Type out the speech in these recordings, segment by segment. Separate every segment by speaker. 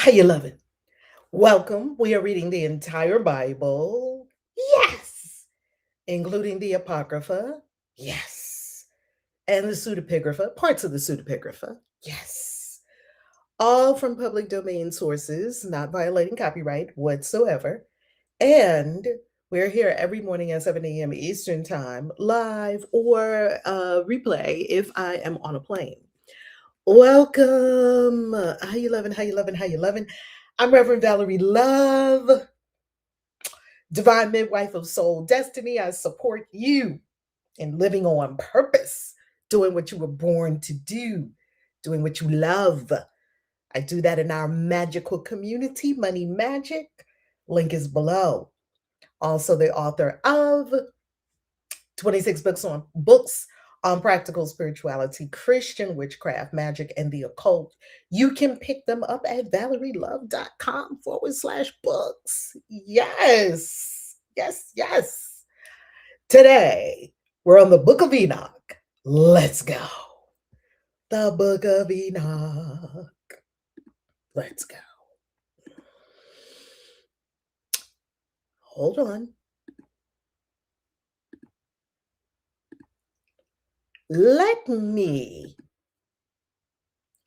Speaker 1: How you loving? Welcome. We are reading the entire Bible. Yes. Including the Apocrypha. Yes. And the Pseudipigrapha, parts of the Pseudipigrapha. Yes. All from public domain sources, not violating copyright whatsoever. And we're here every morning at 7 a.m. Eastern Time, live or replay if I am on a plane. Welcome. How you loving? How you loving? How you loving? I'm Reverend Valerie Love, Divine Midwife of Soul Destiny. I support you in living on purpose, doing what you were born to do, doing what you love. I do that in our magical community, Money Magic. Link is below. Also, the author of 26 books on practical spirituality, Christian witchcraft, magic, and the occult. You can pick them up at valerielove.com/books. Yes, yes, yes. Today, we're on the Book of Enoch. Let's go. The Book of Enoch. Let's go. Hold on. Let me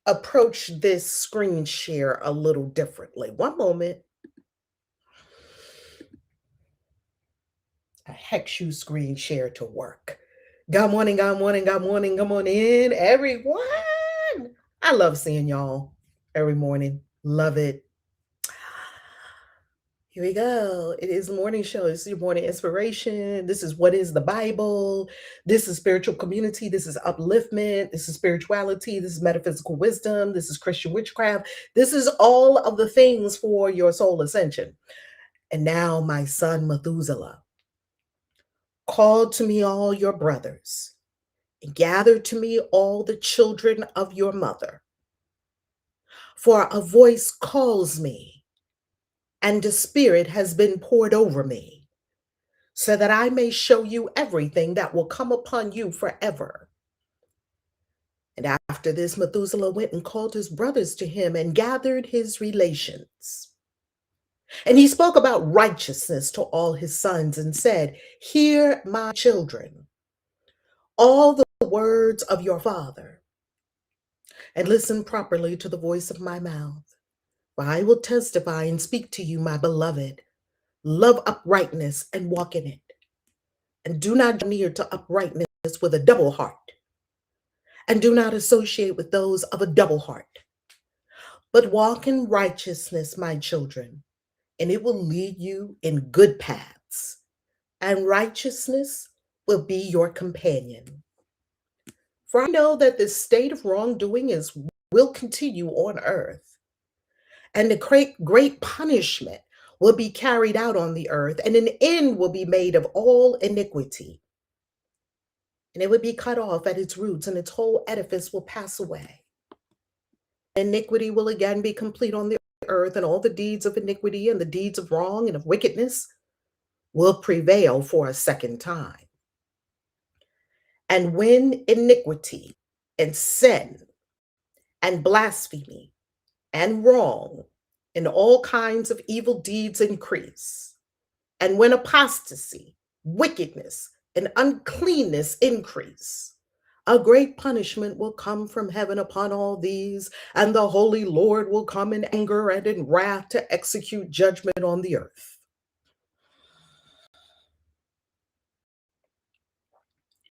Speaker 1: approach this screen share a little differently. One moment. A hex you screen share to work. Good morning, good morning, good morning. Come on in, everyone. I love seeing y'all every morning. Love it. Here we go. It is the morning show. This is your morning inspiration. This is what is the Bible. This is spiritual community. This is upliftment. This is spirituality. This is metaphysical wisdom. This is Christian witchcraft. This is all of the things for your soul ascension. And now, my son Methuselah, call to me all your brothers, and gather to me all the children of your mother. For a voice calls me, and a spirit has been poured over me, so that I may show you everything that will come upon you forever. And after this, Methuselah went and called his brothers to him and gathered his relations. And he spoke about righteousness to all his sons and said, "Hear, my children, all the words of your father, and listen properly to the voice of my mouth. For I will testify and speak to you, my beloved. Love uprightness and walk in it. And do not draw near to uprightness with a double heart. And do not associate with those of a double heart. But walk in righteousness, my children, and it will lead you in good paths. And righteousness will be your companion. For I know that this state of wrongdoing will continue on earth. And the great punishment will be carried out on the earth, and an end will be made of all iniquity. And it will be cut off at its roots, and its whole edifice will pass away. Iniquity will again be complete on the earth, and all the deeds of iniquity and the deeds of wrong and of wickedness will prevail for a second time. And when iniquity and sin and blasphemy and wrong and all kinds of evil deeds increase, and when apostasy, wickedness, and uncleanness increase, a great punishment will come from heaven upon all these, and the Holy Lord will come in anger and in wrath to execute judgment on the earth.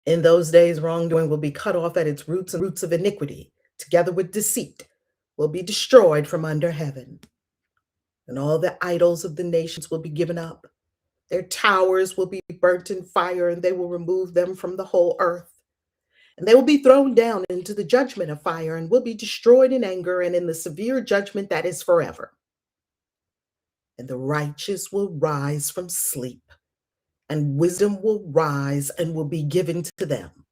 Speaker 1: In those days, wrongdoing will be cut off at its roots, and roots of iniquity, together with deceit, will be destroyed from under heaven. And all the idols of the nations will be given up. Their towers will be burnt in fire, and they will remove them from the whole earth. And they will be thrown down into the judgment of fire, and will be destroyed in anger and in the severe judgment that is forever. And the righteous will rise from sleep, and wisdom will rise and will be given to them.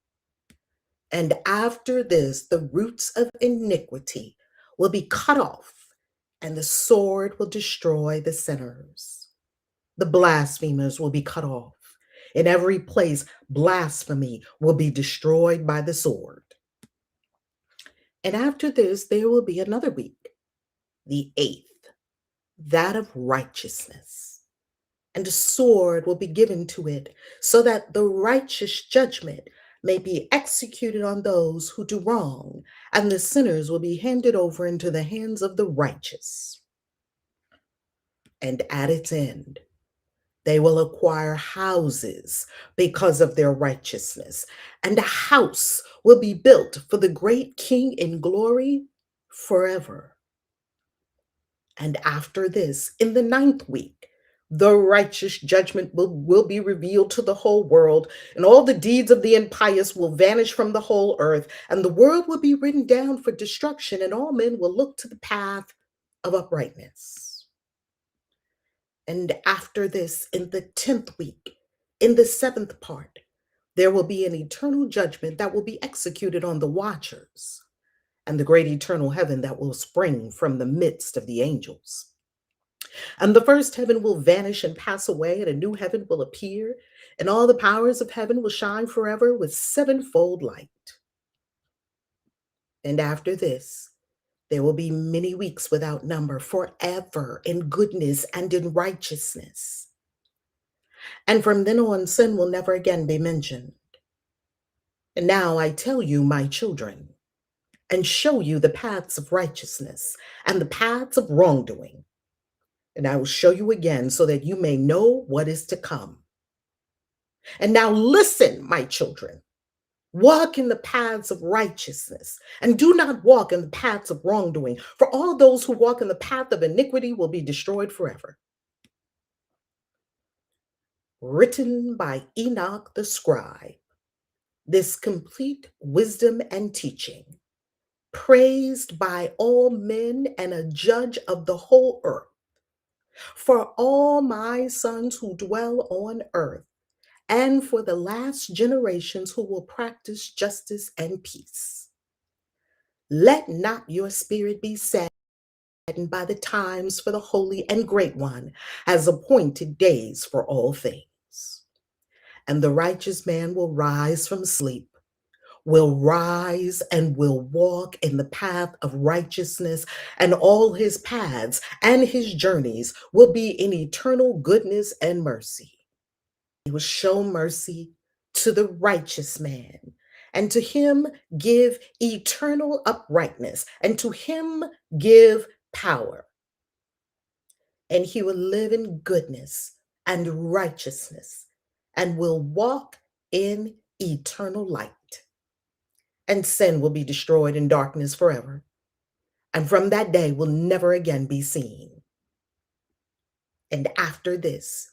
Speaker 1: And after this, the roots of iniquity will be cut off, and the sword will destroy the sinners. The blasphemers will be cut off. In every place, blasphemy will be destroyed by the sword. And after this, there will be another week, the 8th, that of righteousness. And a sword will be given to it, so that the righteous judgment may be executed on those who do wrong, and the sinners will be handed over into the hands of the righteous. And at its end, they will acquire houses because of their righteousness, and a house will be built for the great King in glory forever. And after this, in the ninth week, the righteous judgment will be revealed to the whole world, and all the deeds of the impious will vanish from the whole earth, and the world will be written down for destruction, and all men will look to the path of uprightness. And after this, in the 10th week, in the 7th part, there will be an eternal judgment that will be executed on the watchers, and the great eternal heaven that will spring from the midst of the angels. And the first heaven will vanish and pass away, and a new heaven will appear, and all the powers of heaven will shine forever with sevenfold light. And after this, there will be many weeks without number, forever, in goodness and in righteousness. And from then on, sin will never again be mentioned. And now I tell you, my children, and show you the paths of righteousness and the paths of wrongdoing. And I will show you again so that you may know what is to come. And now listen, my children, walk in the paths of righteousness, and do not walk in the paths of wrongdoing, for all those who walk in the path of iniquity will be destroyed forever. Written by Enoch the scribe, this complete wisdom and teaching, praised by all men and a judge of the whole earth, for all my sons who dwell on earth, and for the last generations who will practice justice and peace. Let not your spirit be saddened by the times, for the Holy and Great One has appointed days for all things. And the righteous man will rise from sleep, will rise and will walk in the path of righteousness, and all his paths and his journeys will be in eternal goodness and mercy. He will show mercy to the righteous man, and to him give eternal uprightness, and to him give power. And he will live in goodness and righteousness, and will walk in eternal light. And sin will be destroyed in darkness forever, and from that day will never again be seen. And after this,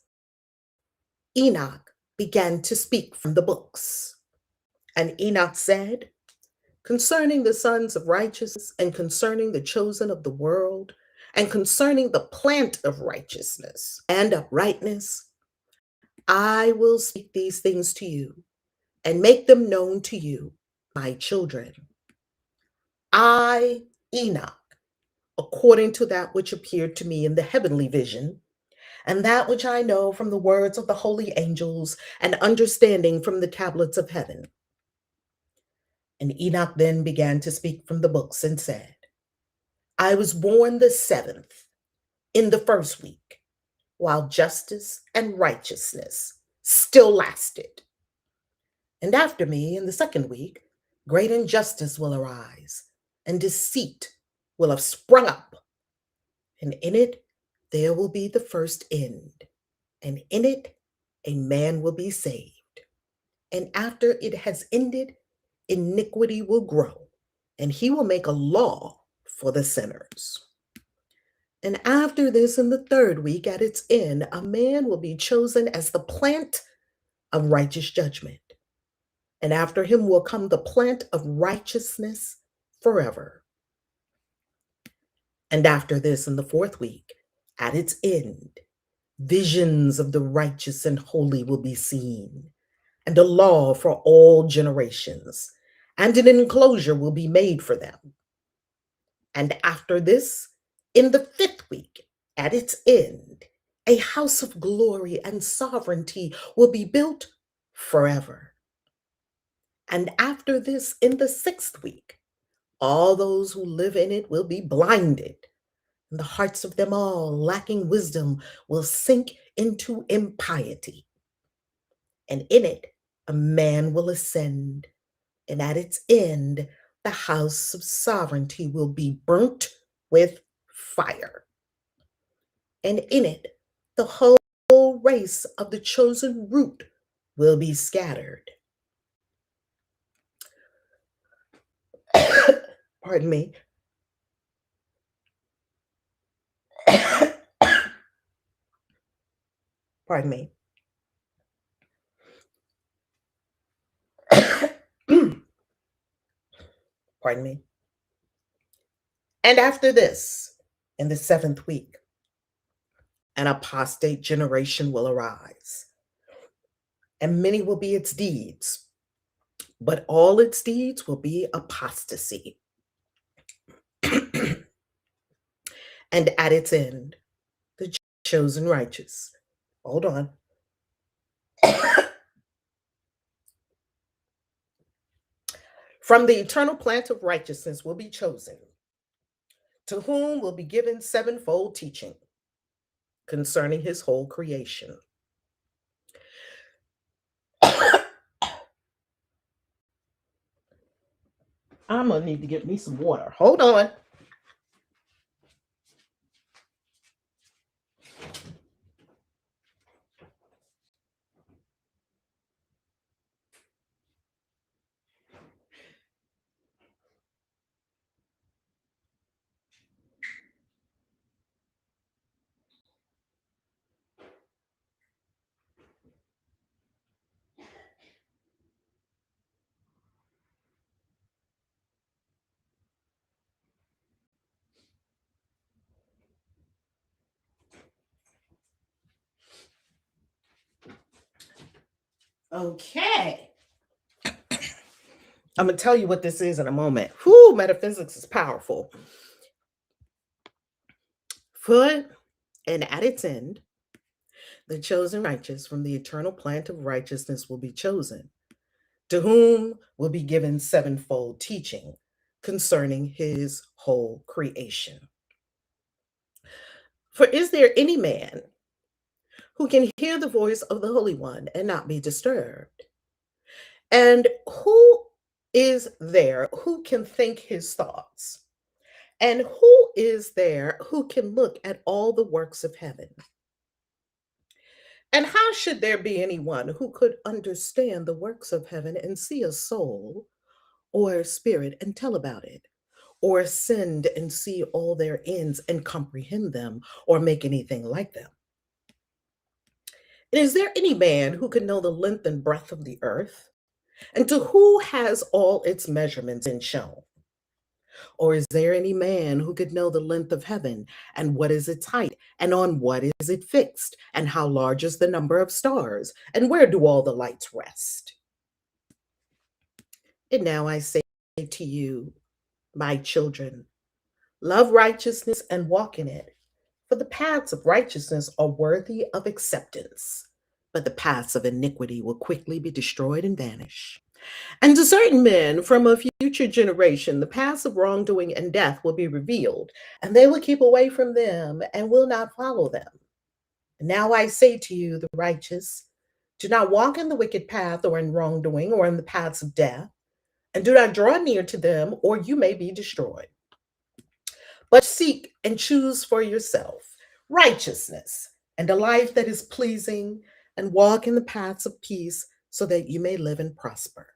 Speaker 1: Enoch began to speak from the books. And Enoch said, concerning the sons of righteousness, and concerning the chosen of the world, and concerning the plant of righteousness and uprightness, I will speak these things to you, and make them known to you, my children. I, Enoch, according to that which appeared to me in the heavenly vision, and that which I know from the words of the holy angels, and understanding from the tablets of heaven. And Enoch then began to speak from the books and said, I was born the 7th, in the 1st week, while justice and righteousness still lasted. And after me, in the 2nd week, great injustice will arise, and deceit will have sprung up. And in it there will be the first end, and in it a man will be saved. And after it has ended, iniquity will grow, and he will make a law for the sinners. And after this, in the 3rd week, at its end, a man will be chosen as the plant of righteous judgment. And after him will come the plant of righteousness forever. And after this, in the 4th week, at its end, visions of the righteous and holy will be seen, and a law for all generations, and an enclosure will be made for them. And after this, in the 5th week, at its end, a house of glory and sovereignty will be built forever. And after this, in the 6th week, all those who live in it will be blinded, And the hearts of them all, lacking wisdom, will sink into impiety. And in it, a man will ascend, and at its end, the house of sovereignty will be burnt with fire. And in it, the whole race of the chosen root will be scattered. Pardon me. Pardon me. Pardon me. And after this, in the 7th week, an apostate generation will arise, and many will be its deeds, but all its deeds will be apostasy. And at its end, the chosen righteous. Hold on. From the eternal plant of righteousness will be chosen, to whom will be given sevenfold teaching concerning his whole creation. I'm going to need to get me some water. Hold on. Okay. I'm going to tell you what this is in a moment. Whew, metaphysics is powerful. For, and at its end, the chosen righteous from the eternal plant of righteousness will be chosen, to whom will be given sevenfold teaching concerning his whole creation. For is there any man who can hear the voice of the Holy One and not be disturbed? And who is there who can think his thoughts? And who is there who can look at all the works of heaven? And how should there be anyone who could understand the works of heaven and see a soul or a spirit and tell about it, or ascend and see all their ends and comprehend them, or make anything like them? And is there any man who can know the length and breadth of the earth? And to who has all its measurements been shown? Or is there any man who could know the length of heaven, and what is its height, and on what is it fixed, and how large is the number of stars, and where do all the lights rest? And now I say to you, my children, love righteousness and walk in it, for the paths of righteousness are worthy of acceptance, but the paths of iniquity will quickly be destroyed and vanish. And to certain men from a future generation, the paths of wrongdoing and death will be revealed, and they will keep away from them and will not follow them. And now I say to you, the righteous, do not walk in the wicked path or in wrongdoing or in the paths of death, and do not draw near to them, or you may be destroyed. But seek and choose for yourself righteousness and a life that is pleasing, and walk in the paths of peace, so that you may live and prosper.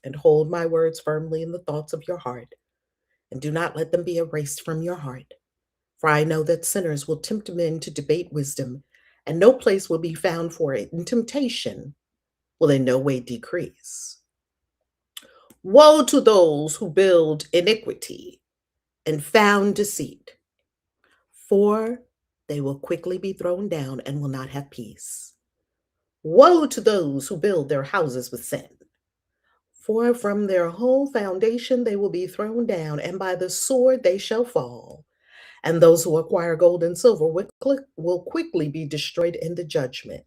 Speaker 1: And hold my words firmly in the thoughts of your heart, and do not let them be erased from your heart. For I know that sinners will tempt men to debate wisdom, and no place will be found for it, and temptation will in no way decrease. Woe to those who build iniquity and found deceit, for they will quickly be thrown down and will not have peace. Woe to those who build their houses with sin, for from their whole foundation they will be thrown down, and by the sword they shall fall. And those who acquire gold and silver will quickly be destroyed in the judgment.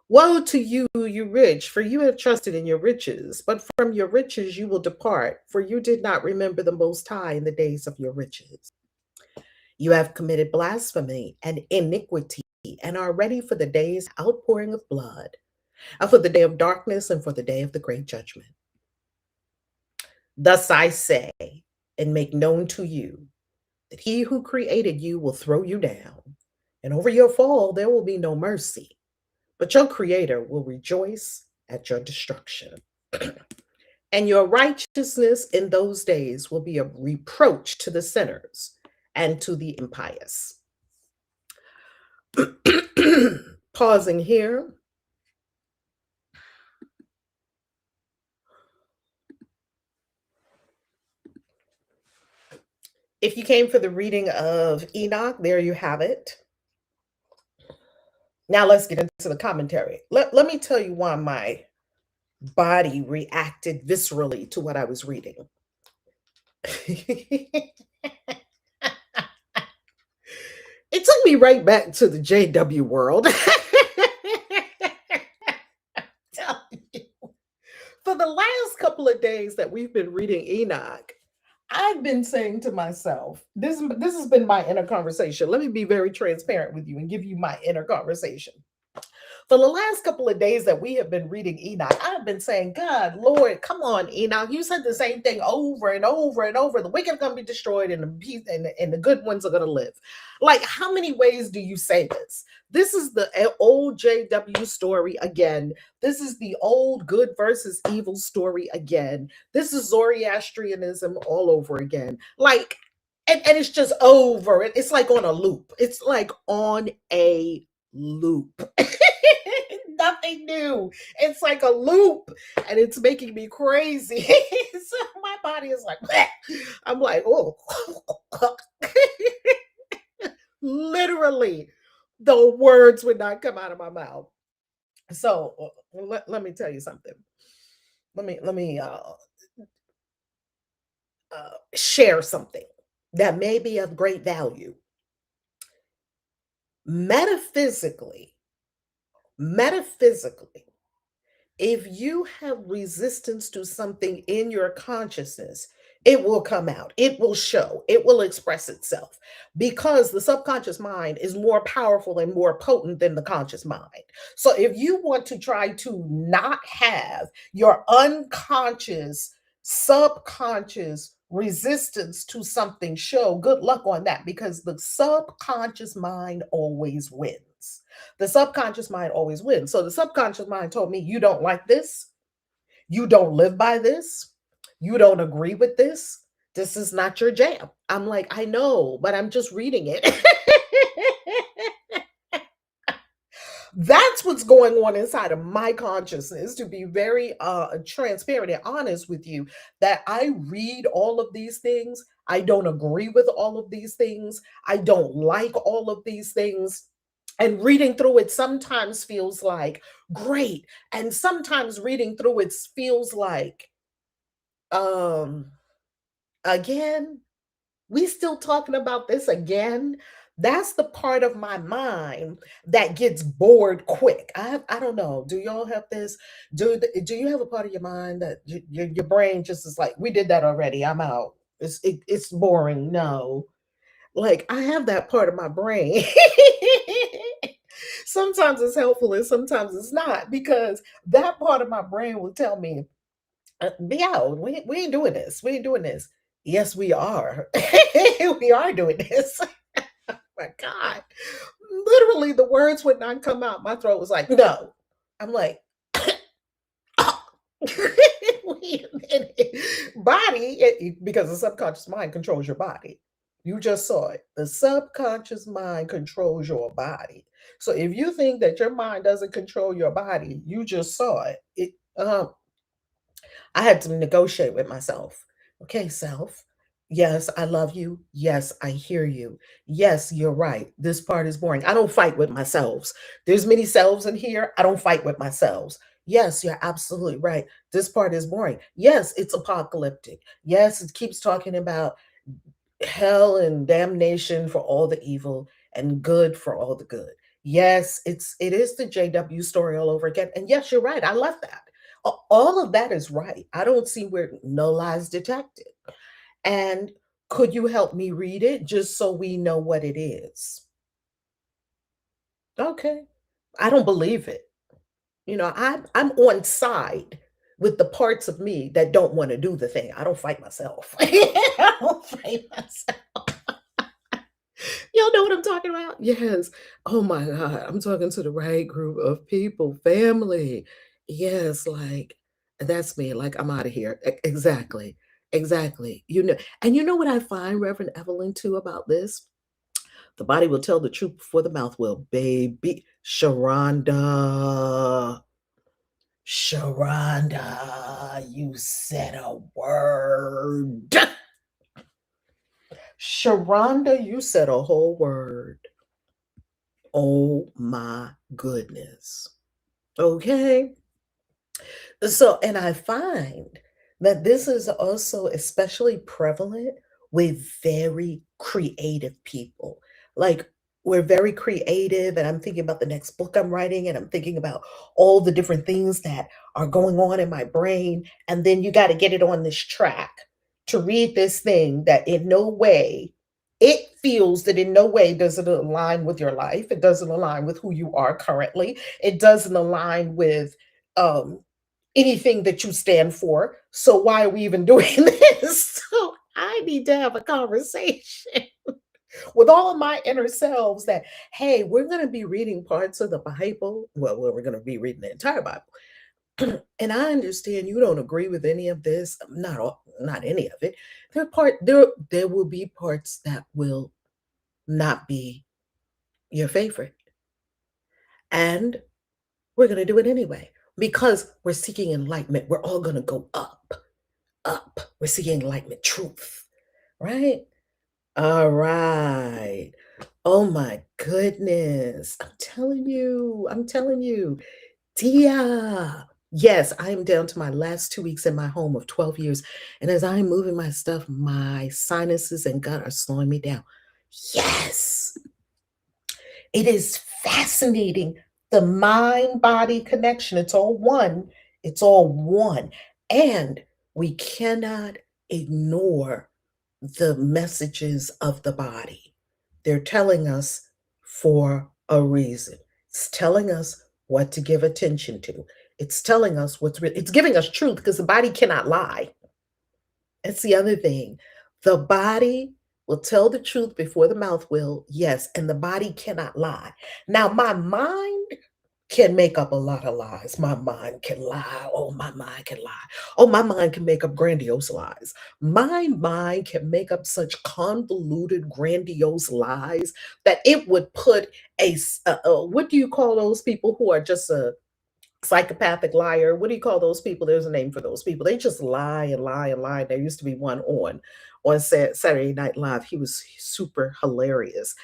Speaker 1: Woe to you, you rich, for you have trusted in your riches, but from your riches you will depart, for you did not remember the Most High in the days of your riches. You have committed blasphemy and iniquity and are ready for the day's outpouring of blood, and for the day of darkness and for the day of the great judgment. Thus I say and make known to you that he who created you will throw you down, and over your fall there will be no mercy, but your creator will rejoice at your destruction. And your righteousness in those days will be a reproach to the sinners and to the impious. Pausing here. If you came for the reading of Enoch, there you have it. Now let's get into the commentary. Let me tell you why my body reacted viscerally to what I was reading. It took me right back to the JW world. For the last couple of days that we've been reading Enoch, I've been saying to myself, this has been my inner conversation. Let me be very transparent with you and give you my inner conversation. For the last couple of days that we have been reading Enoch, I've been saying, God, Lord, come on, Enoch. You said the same thing over and over and over. The wicked are going to be destroyed and the good ones are going to live. Like, how many ways do you say this? This is the old JW story again. This is the old good versus evil story again. This is Zoroastrianism all over again. Like, and it's just over. It's like on a loop. It's like on a loop. Nothing new. It's like a loop and it's making me crazy. So my body is like, bleh. I'm like, oh. Literally, the words would not come out of my mouth. So let me tell you something. Let me share something that may be of great value. Metaphysically, if you have resistance to something in your consciousness, it will come out, it will show, it will express itself, because the subconscious mind is more powerful and more potent than the conscious mind. So if you want to try to not have your unconscious, subconscious resistance to something show, good luck on that, because the subconscious mind always wins. The subconscious mind always wins. So the subconscious mind told me, you don't like this. You don't live by this. You don't agree with this. This is not your jam. I'm like, I know, but I'm just reading it. That's what's going on inside of my consciousness, to be very transparent and honest with you, that I read all of these things. I don't agree with all of these things. I don't like all of these things. And reading through it sometimes feels like great. And sometimes reading through it feels like, again, we still talking about this again. That's the part of my mind that gets bored quick. I don't know. Do y'all have this? Do you have a part of your mind that your brain just is like, we did that already. I'm out. It's boring. No, like I have that part of my brain. Sometimes it's helpful and sometimes it's not, because that part of my brain will tell me, be out. We ain't doing this. We ain't doing this. Yes, we are. We are doing this. Oh my God. Literally, the words would not come out. My throat was like, no. I'm like, wait a minute. Body, because the subconscious mind controls your body. You just saw it. The subconscious mind controls your body. So if you think that your mind doesn't control your body, you just saw it. I had to negotiate with myself. Okay, self. Yes, I love you. Yes, I hear you. Yes, you're right. This part is boring. I don't fight with myself. There's many selves in here. I don't fight with myself. Yes, you're absolutely right. This part is boring. Yes, it's apocalyptic. Yes, it keeps talking about hell and damnation for all the evil and good for all the good. Yes, it is the JW story all over again. And yes, you're right. I love that. All of that is right. I don't see where no lies detected. And Could you help me read it just so we know what it is? Okay. I don't believe it. I'm on side with the parts of me that don't want to do the thing. I don't fight myself. I don't fight myself. Y'all know what I'm talking about? Yes. Oh my God. I'm talking to the right group of people, family. Yes, like that's me. Like I'm out of here. Exactly. Exactly. And you know what I find, Reverend Evelyn, too, about this? The body will tell the truth before the mouth will, baby. Sharonda, you said a word. Sharonda, you said a whole word. Oh my goodness. Okay. So, and I find that this is also especially prevalent with very creative people. Like, we're very creative, and I'm thinking about the next book I'm writing, and I'm thinking about all the different things that are going on in my brain. And then you got to get it on this track to read this thing that in no way, it feels that in no way does it align with your life. It doesn't align with who you are currently. It doesn't align with um anything that you stand for. So why are we even doing this? So I need to have a conversation with all of my inner selves that, hey, we're going to be reading parts of the Bible. Well, we're going to be reading the entire Bible. And I understand you don't agree with any of this, not any of it. There will be parts that will not be your favorite. And we're going to do it anyway because we're seeking enlightenment. We're all going to go up. We're seeking enlightenment, truth, right? All right. Oh my goodness. I'm telling you. Dia. Yes, I am down to my last 2 weeks in my home of 12 years. And as I'm moving my stuff, my sinuses and gut are slowing me down. Yes. It is fascinating. The mind body connection. It's all one. It's all one. And we cannot ignore the messages of the body. They're telling us for a reason. It's telling us what to give attention to. It's telling us it's giving us truth because the body cannot lie. That's the other thing. The body will tell the truth before the mouth will. Yes, and the body cannot lie. Now, my mind can make up a lot of lies. My mind can lie. Oh, my mind can lie. Oh, my mind can make up grandiose lies. My mind can make up such convoluted, grandiose lies that it would put what do you call those people who are just a psychopathic liar? What do you call those people? There's a name for those people. They just lie and lie and lie. There used to be one on Saturday Night Live. He was super hilarious.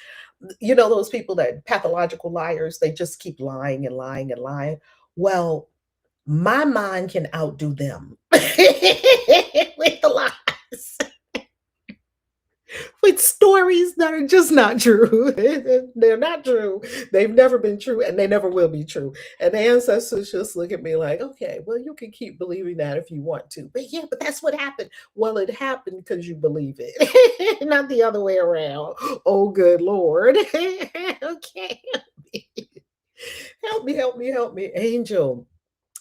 Speaker 1: You know those people that pathological liars, they just keep lying and lying and lying. Well, my mind can outdo them with the lies, with stories that are just not true. They're not true. They've never been true, and they never will be true. And the ancestors just look at me like, okay, well, you can keep believing that if you want to. But yeah, but that's what happened. Well, it happened because you believe it, not the other way around. Oh, good Lord. Okay. Help me, help me, help me. Angel.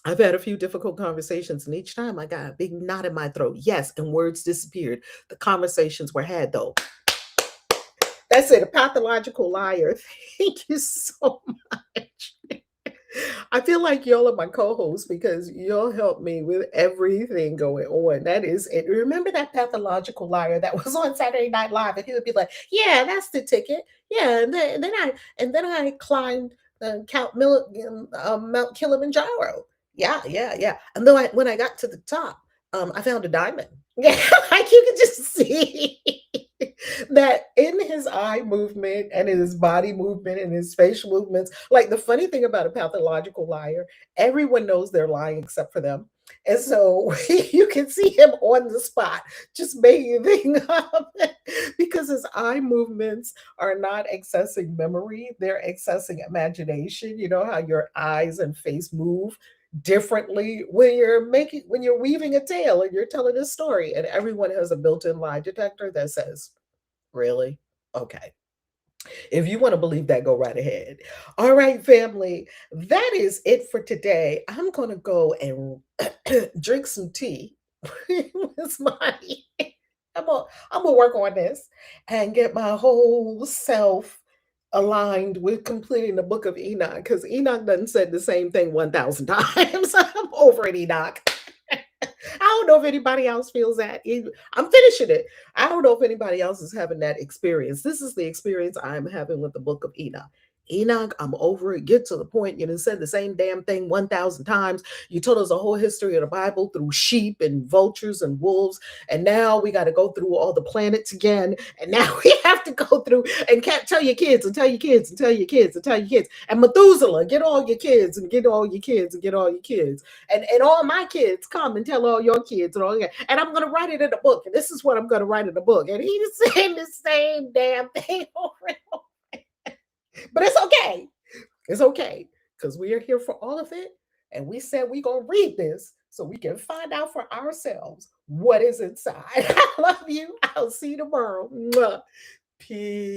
Speaker 1: I've had a few difficult conversations, and each time I got a big knot in my throat. Yes, and words disappeared. The conversations were had, though. That's it, a pathological liar. Thank you so much. I feel like y'all are my co-hosts because y'all help me with everything going on. That is it. Remember that pathological liar that was on Saturday Night Live, and he would be like, "Yeah, that's the ticket. Yeah," and then I climbed Mount Kilimanjaro. Yeah, yeah, yeah. And then when I got to the top, I found a diamond. Yeah, like you could just see that in his eye movement and in his body movement and his facial movements. Like the funny thing about a pathological liar, everyone knows they're lying except for them. And so you can see him on the spot, just making things up because his eye movements are not accessing memory, they're accessing imagination. You know how your eyes and face move? differently when you're weaving a tale and you're telling a story, and everyone has a built-in lie detector that says, really? Okay. If you want to believe that, go right ahead. All right, family. That is it for today. I'm going to go and drink some tea. It's my I'm gonna work on this and get my whole self aligned with completing the Book of Enoch, because Enoch done said the same thing 1,000 times. I'm over it, Enoch. I don't know if anybody else feels that. I'm finishing it. I don't know if anybody else is having that experience. This is the experience I'm having with the Book of Enoch. Enoch, I'm over it. Get to the point. You know, said the same damn thing 1,000 times. You told us a whole history of the Bible through sheep and vultures and wolves. And now we got to go through all the planets again. And now we have to go through and tell your kids and tell your kids and tell your kids and tell your kids. And Methuselah, get all your kids and get all your kids and get all your kids. And all my kids come and tell all your kids and all your, and I'm going to write it in a book. And this is what I'm going to write in the book. And he's saying the same damn thing over and over. But it's okay. It's okay, because we are here for all of it. And we said we're going to read this so we can find out for ourselves what is inside. I love you. I'll see you tomorrow. Mwah. Peace.